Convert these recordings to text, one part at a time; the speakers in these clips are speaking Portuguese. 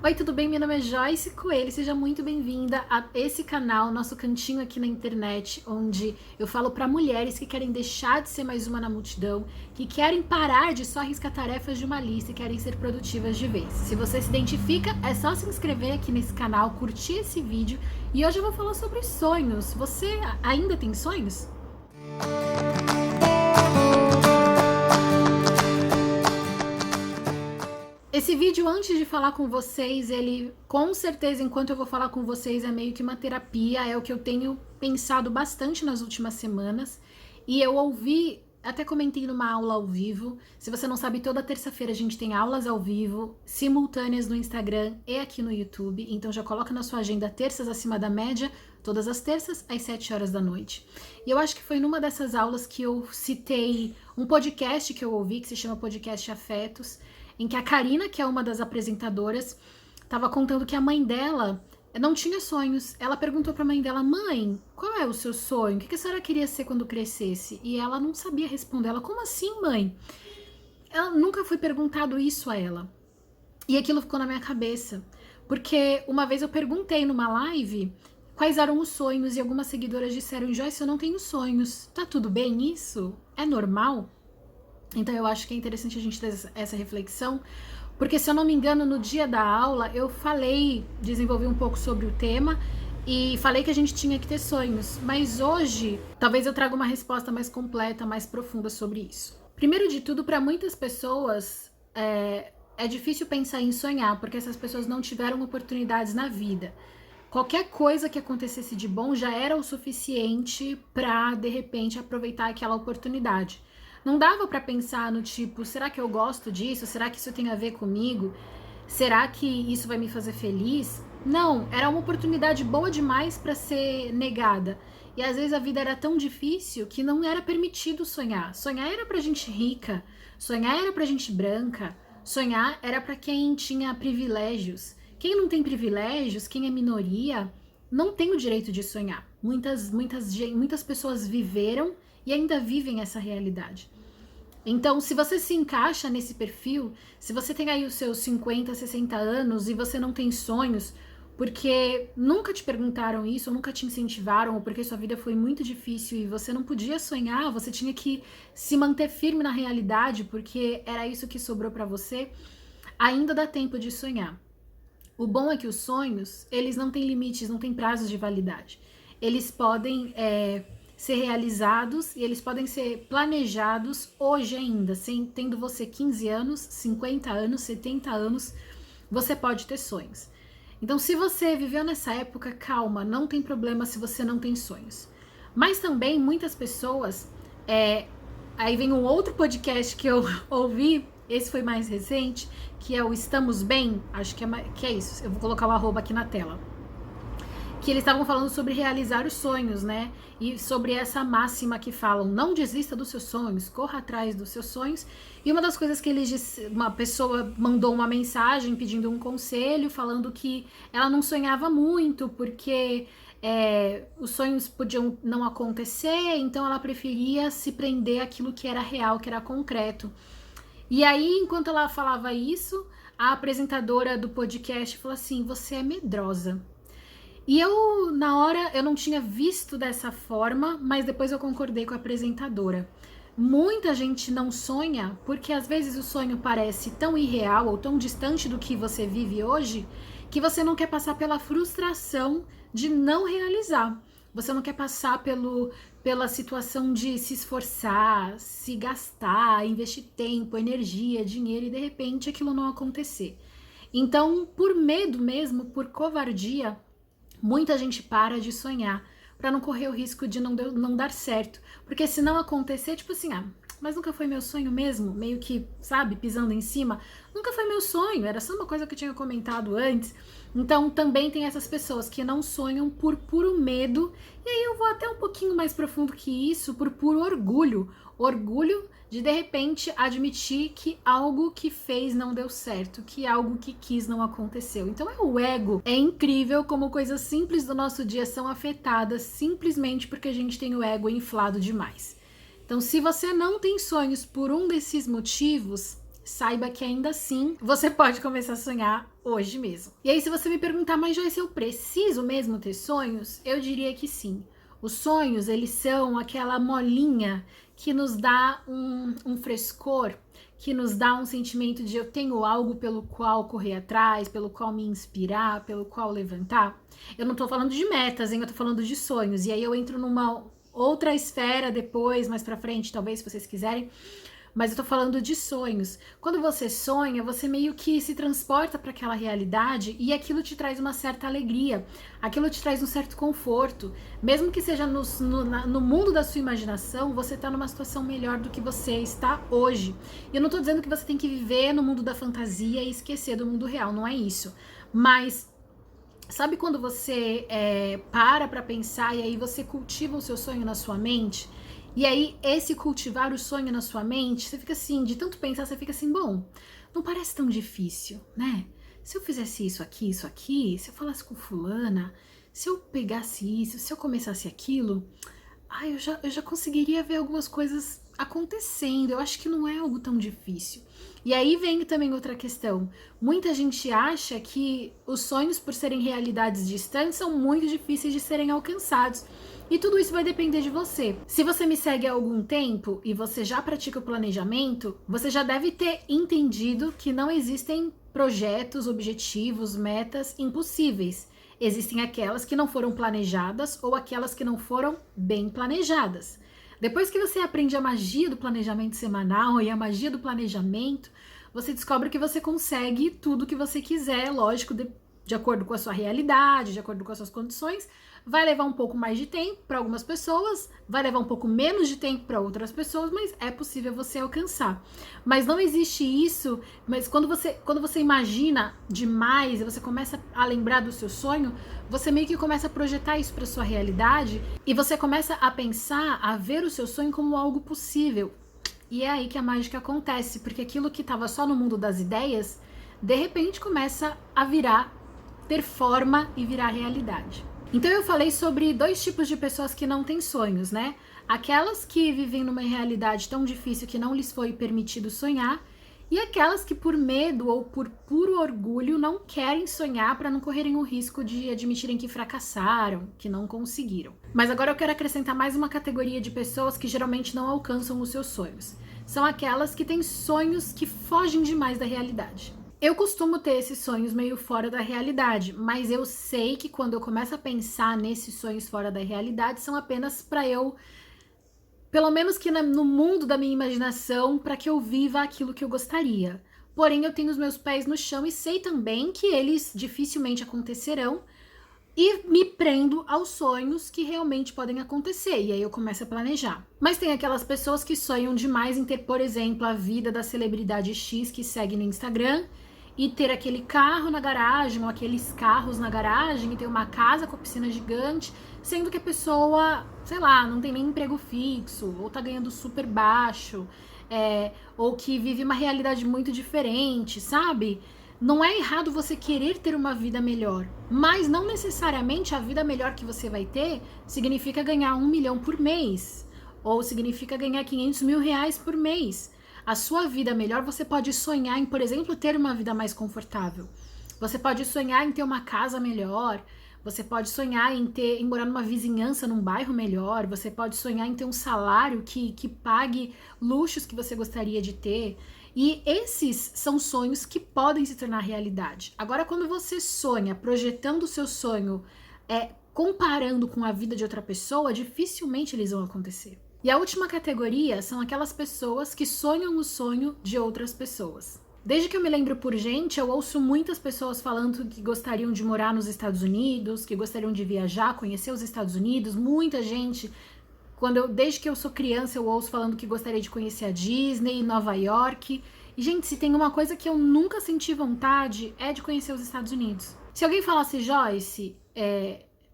Oi, tudo bem? Meu nome é Joyce Coelho, seja muito bem-vinda a esse canal, nosso cantinho aqui na internet, onde eu falo para mulheres que querem deixar de ser mais uma na multidão, que querem parar de só riscar tarefas de uma lista e querem ser produtivas de vez. Se você se identifica, é só se inscrever aqui nesse canal, curtir esse vídeo e hoje eu vou falar sobre sonhos. Você ainda tem sonhos? Esse vídeo, antes de falar com vocês, ele com certeza, enquanto eu vou falar com vocês, é meio que uma terapia, é o que eu tenho pensado bastante nas últimas semanas. E eu ouvi, até comentei numa aula ao vivo. Se você não sabe, toda terça-feira a gente tem aulas ao vivo, simultâneas no Instagram e aqui no YouTube. Então já coloca na sua agenda terças acima da média, todas as terças às 7 horas da noite. E eu acho que foi numa dessas aulas que eu citei um podcast que eu ouvi, que se chama Podcast Afetos, em que a Karina, que é uma das apresentadoras, estava contando que a mãe dela não tinha sonhos. Ela perguntou para a mãe dela: mãe, qual é o seu sonho? O que a senhora queria ser quando crescesse? E ela não sabia responder. Ela: como assim, mãe? Ela nunca foi perguntado isso a ela. E aquilo ficou na minha cabeça. Porque uma vez eu perguntei numa live quais eram os sonhos e algumas seguidoras disseram: Joyce, eu não tenho sonhos. Tá tudo bem isso? É normal? Então eu acho que é interessante a gente ter essa reflexão, porque se eu não me engano, no dia da aula eu desenvolvi um pouco sobre o tema e falei que a gente tinha que ter sonhos, mas hoje talvez eu traga uma resposta mais completa, mais profunda sobre isso. Primeiro de tudo, para muitas pessoas é difícil pensar em sonhar, porque essas pessoas não tiveram oportunidades na vida. Qualquer coisa que acontecesse de bom já era o suficiente para, de repente, aproveitar aquela oportunidade. Não dava para pensar no tipo, será que eu gosto disso? Será que isso tem a ver comigo? Será que isso vai me fazer feliz? Não, era uma oportunidade boa demais para ser negada. E às vezes a vida era tão difícil que não era permitido sonhar. Sonhar era pra gente rica, sonhar era pra gente branca, sonhar era para quem tinha privilégios. Quem não tem privilégios, quem é minoria, não tem o direito de sonhar. Muitas pessoas viveram e ainda vivem essa realidade. Então, se você se encaixa nesse perfil, se você tem aí os seus 50, 60 anos e você não tem sonhos, porque nunca te perguntaram isso, ou nunca te incentivaram, ou porque sua vida foi muito difícil e você não podia sonhar, você tinha que se manter firme na realidade, porque era isso que sobrou para você, ainda dá tempo de sonhar. O bom é que os sonhos, eles não têm limites, não têm prazos de validade. Eles podem ser realizados e eles podem ser planejados hoje ainda, tendo você 15 anos, 50 anos, 70 anos, você pode ter sonhos. Então, se você viveu nessa época, calma, não tem problema se você não tem sonhos. Mas também muitas pessoas, aí vem um outro podcast que eu ouvi, esse foi mais recente, que é o Estamos Bem, acho que é isso, eu vou colocar o arroba aqui na tela. Que eles estavam falando sobre realizar os sonhos, né? E sobre essa máxima que falam, não desista dos seus sonhos, corra atrás dos seus sonhos. E uma das coisas que eles disse, uma pessoa mandou uma mensagem pedindo um conselho, falando que ela não sonhava muito, porque os sonhos podiam não acontecer, então ela preferia se prender àquilo que era real, que era concreto. E aí, enquanto ela falava isso, a apresentadora do podcast falou assim: você é medrosa. E eu, na hora, eu não tinha visto dessa forma, mas depois eu concordei com a apresentadora. Muita gente não sonha porque às vezes o sonho parece tão irreal ou tão distante do que você vive hoje que você não quer passar pela frustração de não realizar. Você não quer passar pela situação de se esforçar, se gastar, investir tempo, energia, dinheiro e de repente aquilo não acontecer. Então, por medo mesmo, por covardia, muita gente para de sonhar para não correr o risco de não dar certo. Porque se não acontecer, tipo assim, mas nunca foi meu sonho mesmo, meio que, sabe, pisando em cima. Nunca foi meu sonho, era só uma coisa que eu tinha comentado antes. Então também tem essas pessoas que não sonham por puro medo. E aí eu vou até um pouquinho mais profundo que isso, por puro orgulho. Orgulho de repente admitir que algo que fez não deu certo, que algo que quis não aconteceu. Então é o ego. É incrível como coisas simples do nosso dia são afetadas simplesmente porque a gente tem o ego inflado demais. Então, se você não tem sonhos por um desses motivos, saiba que ainda assim você pode começar a sonhar hoje mesmo. E aí, se você me perguntar, mas Joyce, eu preciso mesmo ter sonhos? Eu diria que sim. Os sonhos, eles são aquela molinha que nos dá um frescor, que nos dá um sentimento de eu tenho algo pelo qual correr atrás, pelo qual me inspirar, pelo qual levantar. Eu não tô falando de metas, hein? Eu tô falando de sonhos. E aí eu entro numa outra esfera depois, mais pra frente, talvez, se vocês quiserem. Mas eu tô falando de sonhos. Quando você sonha, você meio que se transporta para aquela realidade e aquilo te traz uma certa alegria, aquilo te traz um certo conforto. Mesmo que seja no mundo da sua imaginação, você tá numa situação melhor do que você está hoje. E eu não tô dizendo que você tem que viver no mundo da fantasia e esquecer do mundo real, não é isso. Mas sabe quando você para pensar e aí você cultiva o seu sonho na sua mente? E aí, esse cultivar o sonho na sua mente, você fica assim, de tanto pensar, você fica assim, bom, não parece tão difícil, né? Se eu fizesse isso aqui, se eu falasse com fulana, se eu pegasse isso, se eu começasse aquilo, eu já conseguiria ver algumas coisas acontecendo. Eu acho que não é algo tão difícil. E aí vem também outra questão. Muita gente acha que os sonhos, por serem realidades distantes, são muito difíceis de serem alcançados. E tudo isso vai depender de você. Se você me segue há algum tempo e você já pratica o planejamento, você já deve ter entendido que não existem projetos, objetivos, metas impossíveis. Existem aquelas que não foram planejadas ou aquelas que não foram bem planejadas. Depois que você aprende a magia do planejamento semanal e a magia do planejamento, você descobre que você consegue tudo que você quiser, lógico, de acordo com a sua realidade, de acordo com as suas condições. Vai levar um pouco mais de tempo para algumas pessoas, vai levar um pouco menos de tempo para outras pessoas, mas é possível você alcançar. Mas não existe isso, mas quando você imagina demais e você começa a lembrar do seu sonho, você meio que começa a projetar isso para sua realidade e você começa a pensar, a ver o seu sonho como algo possível. E é aí que a mágica acontece, porque aquilo que estava só no mundo das ideias, de repente começa a ter forma e virar realidade. Então eu falei sobre dois tipos de pessoas que não têm sonhos, né? Aquelas que vivem numa realidade tão difícil que não lhes foi permitido sonhar, e aquelas que por medo ou por puro orgulho não querem sonhar para não correrem o risco de admitirem que fracassaram, que não conseguiram. Mas agora eu quero acrescentar mais uma categoria de pessoas que geralmente não alcançam os seus sonhos. São aquelas que têm sonhos que fogem demais da realidade. Eu costumo ter esses sonhos meio fora da realidade, mas eu sei que quando eu começo a pensar nesses sonhos fora da realidade, são apenas para eu, pelo menos que no mundo da minha imaginação, para que eu viva aquilo que eu gostaria. Porém, eu tenho os meus pés no chão e sei também que eles dificilmente acontecerão e me prendo aos sonhos que realmente podem acontecer, e aí eu começo a planejar. Mas tem aquelas pessoas que sonham demais em ter, por exemplo, a vida da celebridade X que segue no Instagram, e ter aquele carro na garagem, ou aqueles carros na garagem, e ter uma casa com a piscina gigante, sendo que a pessoa, sei lá, não tem nem emprego fixo, ou tá ganhando super baixo, ou que vive uma realidade muito diferente, sabe? Não é errado você querer ter uma vida melhor, mas não necessariamente a vida melhor que você vai ter significa ganhar 1 milhão por mês, ou significa ganhar 500 mil reais por mês. A sua vida melhor, você pode sonhar em, por exemplo, ter uma vida mais confortável. Você pode sonhar em ter uma casa melhor. Você pode sonhar em morar numa vizinhança, num bairro melhor. Você pode sonhar em ter um salário que pague luxos que você gostaria de ter. E esses são sonhos que podem se tornar realidade. Agora, quando você sonha projetando o seu sonho, comparando com a vida de outra pessoa, dificilmente eles vão acontecer. E a última categoria são aquelas pessoas que sonham o sonho de outras pessoas. Desde que eu me lembro por gente, eu ouço muitas pessoas falando que gostariam de morar nos Estados Unidos, que gostariam de viajar, conhecer os Estados Unidos. Muita gente, desde que eu sou criança, eu ouço falando que gostaria de conhecer a Disney, Nova York. E, gente, se tem uma coisa que eu nunca senti vontade, é de conhecer os Estados Unidos. Se alguém falasse, Joyce,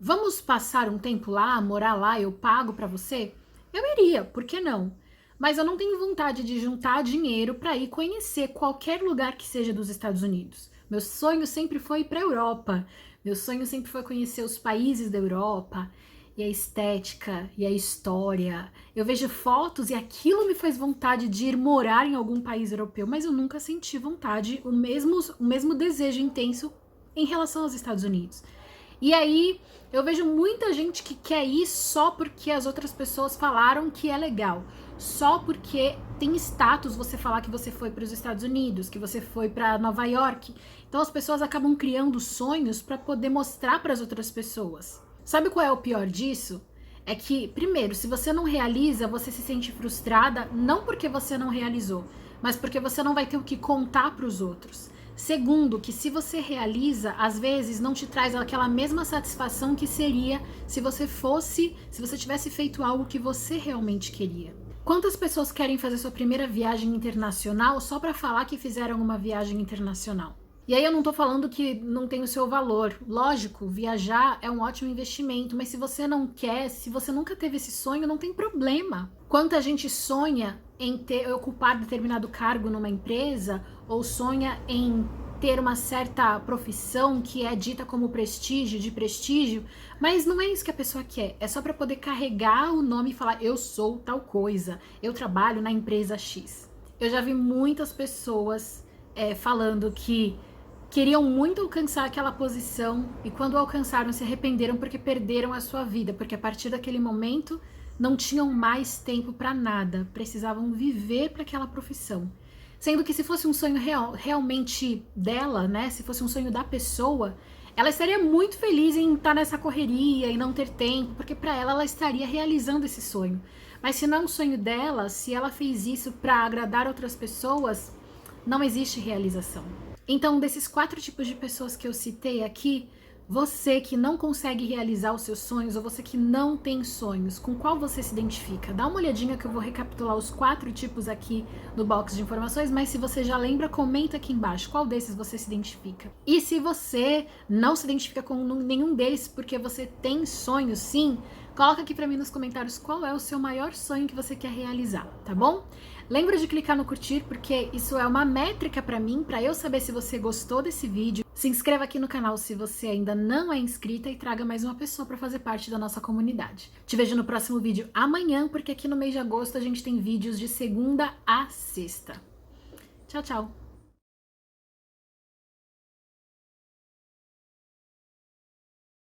vamos passar um tempo lá, morar lá, eu pago pra você, eu iria, por que não? Mas eu não tenho vontade de juntar dinheiro para ir conhecer qualquer lugar que seja dos Estados Unidos. Meu sonho sempre foi ir para a Europa. Meu sonho sempre foi conhecer os países da Europa. e a estética e a história. Eu vejo fotos e aquilo me faz vontade de ir morar em algum país europeu, mas eu nunca senti vontade, o mesmo desejo intenso em relação aos Estados Unidos. E aí eu vejo muita gente que quer ir só porque as outras pessoas falaram que é legal, só porque tem status você falar que você foi para os Estados Unidos, que você foi para Nova York. Então as pessoas acabam criando sonhos para poder mostrar para as outras pessoas. Sabe qual é o pior disso? É que, primeiro, se você não realiza, você se sente frustrada, não porque você não realizou, mas porque você não vai ter o que contar para os outros. Segundo, que se você realiza, às vezes não te traz aquela mesma satisfação que seria se você tivesse feito algo que você realmente queria. Quantas pessoas querem fazer sua primeira viagem internacional só para falar que fizeram uma viagem internacional? E aí eu não tô falando que não tem o seu valor. Lógico, viajar é um ótimo investimento, mas se você não quer, se você nunca teve esse sonho, não tem problema. Quanta gente sonha em ocupar determinado cargo numa empresa, ou sonha em ter uma certa profissão que é dita como prestígio, mas não é isso que a pessoa quer. É só para poder carregar o nome e falar, eu sou tal coisa, eu trabalho na empresa X. Eu já vi muitas pessoas falando que queriam muito alcançar aquela posição e quando alcançaram se arrependeram porque perderam a sua vida, porque a partir daquele momento não tinham mais tempo para nada, precisavam viver para aquela profissão. Sendo que se fosse um sonho realmente dela, né, se fosse um sonho da pessoa, ela estaria muito feliz em estar nessa correria e não ter tempo, porque para ela estaria realizando esse sonho. Mas se não é um sonho dela, se ela fez isso para agradar outras pessoas, não existe realização. Então, desses 4 tipos de pessoas que eu citei aqui, você que não consegue realizar os seus sonhos ou você que não tem sonhos, com qual você se identifica? Dá uma olhadinha que eu vou recapitular os 4 tipos aqui no box de informações, mas se você já lembra, comenta aqui embaixo qual desses você se identifica. E se você não se identifica com nenhum deles porque você tem sonhos sim, coloca aqui pra mim nos comentários qual é o seu maior sonho que você quer realizar, tá bom? Lembra de clicar no curtir, porque isso é uma métrica pra mim, pra eu saber se você gostou desse vídeo. Se inscreva aqui no canal se você ainda não é inscrita e traga mais uma pessoa pra fazer parte da nossa comunidade. Te vejo no próximo vídeo amanhã, porque aqui no mês de agosto a gente tem vídeos de segunda a sexta. Tchau, tchau!